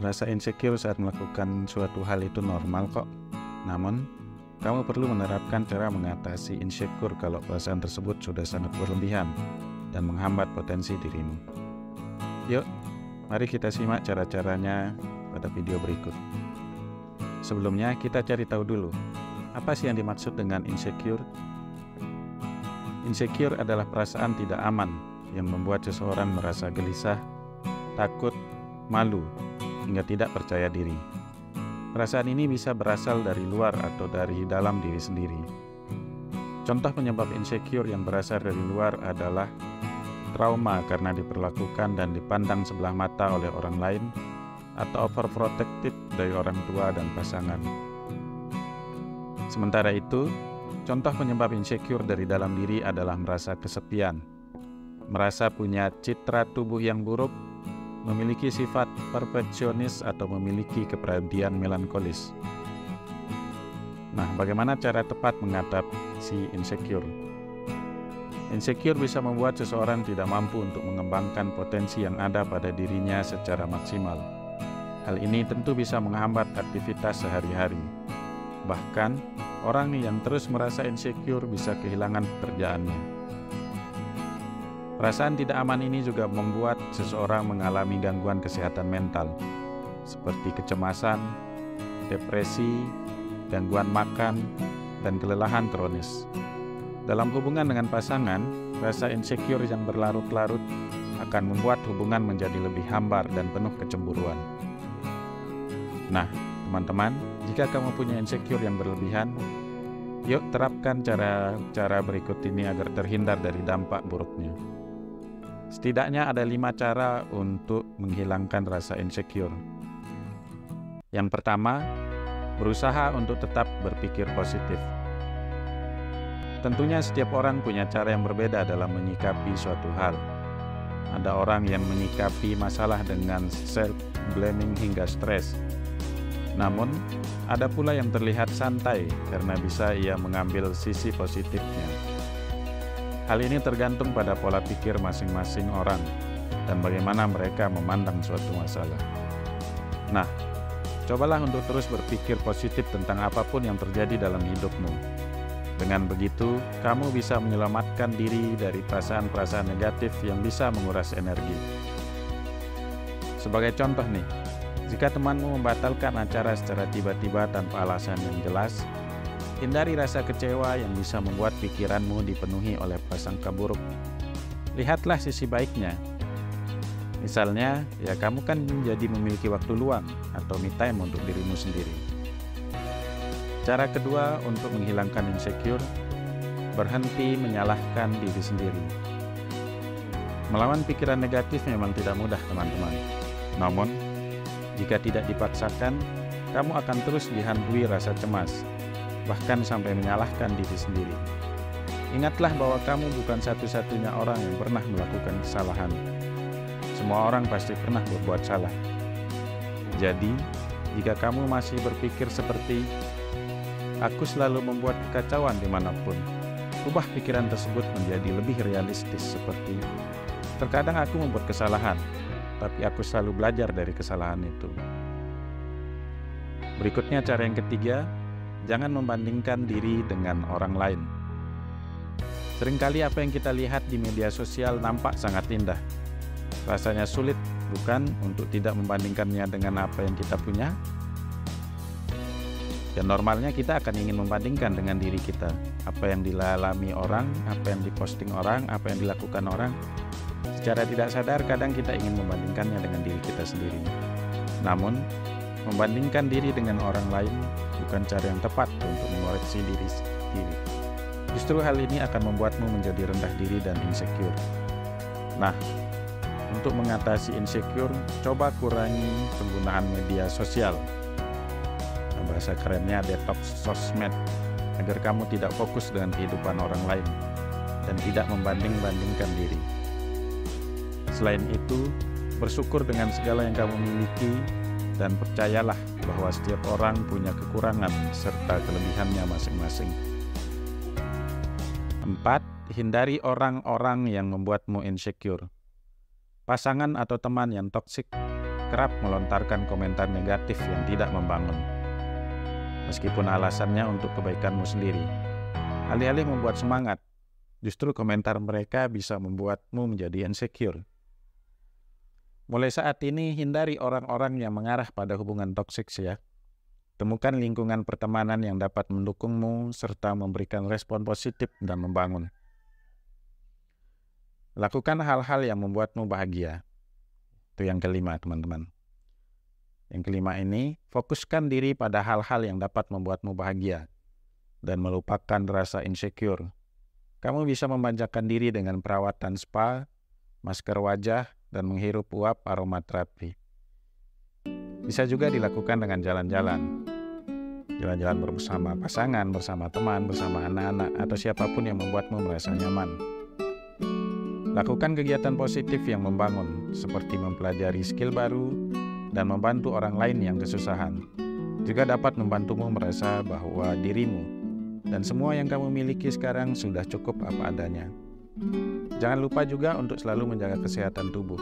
Merasa insecure saat melakukan suatu hal itu normal kok. Namun, kamu perlu menerapkan cara mengatasi insecure kalau perasaan tersebut sudah sangat berlebihan dan menghambat potensi dirimu. Yuk, mari kita simak cara-caranya pada video berikut. Sebelumnya, kita cari tahu dulu, apa sih yang dimaksud dengan insecure? Insecure adalah perasaan tidak aman yang membuat seseorang merasa gelisah, takut, malu, hingga tidak percaya diri. Perasaan ini bisa berasal dari luar atau dari dalam diri sendiri. Contoh penyebab insecure yang berasal dari luar adalah trauma karena diperlakukan dan dipandang sebelah mata oleh orang lain, atau overprotected dari orang tua dan pasangan. Sementara itu, contoh penyebab insecure dari dalam diri adalah merasa kesepian, merasa punya citra tubuh yang buruk, memiliki sifat perfeksionis, atau memiliki kepribadian melankolis. Nah, bagaimana cara tepat mengatasi insecure? Insecure bisa membuat seseorang tidak mampu untuk mengembangkan potensi yang ada pada dirinya secara maksimal. Hal ini tentu bisa menghambat aktivitas sehari-hari. Bahkan, orang yang terus merasa insecure bisa kehilangan pekerjaannya. Perasaan tidak aman ini juga membuat seseorang mengalami gangguan kesehatan mental, seperti kecemasan, depresi, gangguan makan, dan kelelahan kronis. Dalam hubungan dengan pasangan, rasa insecure yang berlarut-larut akan membuat hubungan menjadi lebih hambar dan penuh kecemburuan. Nah, teman-teman, jika kamu punya insecure yang berlebihan, yuk terapkan cara berikut ini agar terhindar dari dampak buruknya. Setidaknya ada 5 cara untuk menghilangkan rasa insecure. Yang pertama, berusaha untuk tetap berpikir positif. Tentunya setiap orang punya cara yang berbeda dalam menyikapi suatu hal. Ada orang yang menyikapi masalah dengan self-blaming hingga stres. Namun, ada pula yang terlihat santai karena bisa ia mengambil sisi positifnya. Hal ini tergantung pada pola pikir masing-masing orang dan bagaimana mereka memandang suatu masalah. Nah, cobalah untuk terus berpikir positif tentang apapun yang terjadi dalam hidupmu. Dengan begitu, kamu bisa menyelamatkan diri dari perasaan-perasaan negatif yang bisa menguras energi. Sebagai contoh nih, jika temanmu membatalkan acara secara tiba-tiba tanpa alasan yang jelas, hindari rasa kecewa yang bisa membuat pikiranmu dipenuhi oleh prasangka buruk. Lihatlah sisi baiknya. Misalnya, ya kamu kan jadi memiliki waktu luang atau me time untuk dirimu sendiri. Cara kedua untuk menghilangkan insecure, berhenti menyalahkan diri sendiri. Melawan pikiran negatif memang tidak mudah, teman-teman. Namun, jika tidak dipaksakan, kamu akan terus dihantui rasa cemas, bahkan sampai menyalahkan diri sendiri. Ingatlah bahwa kamu bukan satu-satunya orang yang pernah melakukan kesalahan. Semua orang pasti pernah berbuat salah. Jadi, jika kamu masih berpikir seperti "aku selalu membuat kekacauan dimanapun", ubah pikiran tersebut menjadi lebih realistis seperti "terkadang aku membuat kesalahan, tapi aku selalu belajar dari kesalahan itu". Berikutnya cara yang ketiga, jangan membandingkan diri dengan orang lain. Seringkali apa yang kita lihat di media sosial nampak sangat indah. Rasanya sulit, bukan, untuk tidak membandingkannya dengan apa yang kita punya? Dan normalnya kita akan ingin membandingkan dengan diri kita. Apa yang dialami orang, apa yang diposting orang, apa yang dilakukan orang. Secara tidak sadar kadang kita ingin membandingkannya dengan diri kita sendiri. Namun, membandingkan diri dengan orang lain bukan cara yang tepat untuk mengoreksi diri sendiri. Justru hal ini akan membuatmu menjadi rendah diri dan insecure. Nah, untuk mengatasi insecure, coba kurangi penggunaan media sosial. Bahasa kerennya detox sosmed, agar kamu tidak fokus dengan kehidupan orang lain dan tidak membanding-bandingkan diri. Selain itu, bersyukur dengan segala yang kamu miliki dan percayalah bahwa setiap orang punya kekurangan serta kelebihannya masing-masing. 4. Hindari orang-orang yang membuatmu insecure. Pasangan atau teman yang toksik kerap melontarkan komentar negatif yang tidak membangun. Meskipun alasannya untuk kebaikanmu sendiri. Alih-alih membuat semangat, justru komentar mereka bisa membuatmu menjadi insecure. Mulai saat ini, hindari orang-orang yang mengarah pada hubungan toksik ya. Temukan lingkungan pertemanan yang dapat mendukungmu serta memberikan respon positif dan membangun. Lakukan hal-hal yang membuatmu bahagia. Itu yang kelima, teman-teman. Yang kelima ini, fokuskan diri pada hal-hal yang dapat membuatmu bahagia dan melupakan rasa insecure. Kamu bisa memanjakan diri dengan perawatan spa, masker wajah, dan menghirup uap aromaterapi. Bisa juga dilakukan dengan jalan-jalan. Jalan-jalan bersama pasangan, bersama teman, bersama anak-anak, atau siapapun yang membuatmu merasa nyaman. Lakukan kegiatan positif yang membangun, seperti mempelajari skill baru dan membantu orang lain yang kesusahan. Juga dapat membantumu merasa bahwa dirimu dan semua yang kamu miliki sekarang sudah cukup apa adanya. Jangan lupa juga untuk selalu menjaga kesehatan tubuh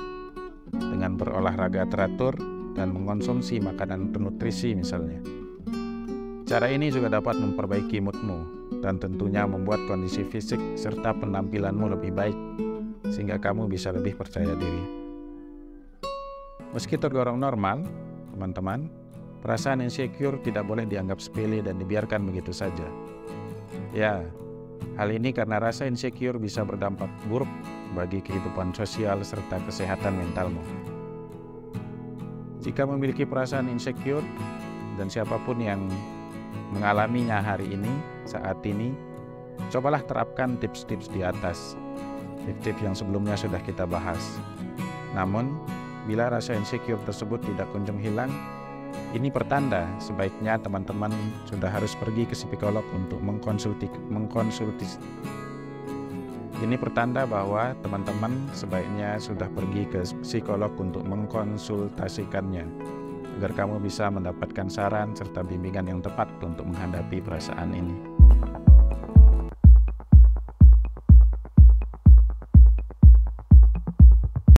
dengan berolahraga teratur dan mengonsumsi makanan bernutrisi misalnya. Cara ini juga dapat memperbaiki moodmu dan tentunya membuat kondisi fisik serta penampilanmu lebih baik, sehingga kamu bisa lebih percaya diri. Meski tergolong normal, teman-teman, perasaan insecure tidak boleh dianggap sepele dan dibiarkan begitu saja. Ya, hal ini karena rasa insecure bisa berdampak buruk bagi kehidupan sosial serta kesehatan mentalmu. Jika memiliki perasaan insecure, dan siapapun yang mengalaminya hari ini, saat ini, cobalah terapkan tips-tips di atas. Tips-tips yang sebelumnya sudah kita bahas. Namun, bila rasa insecure tersebut tidak kunjung hilang, ini pertanda sebaiknya teman-teman sudah harus pergi ke psikolog untuk mengkonsultasi. Ini pertanda bahwa teman-teman sebaiknya sudah pergi ke psikolog untuk mengkonsultasikannya, agar kamu bisa mendapatkan saran serta bimbingan yang tepat untuk menghadapi perasaan ini.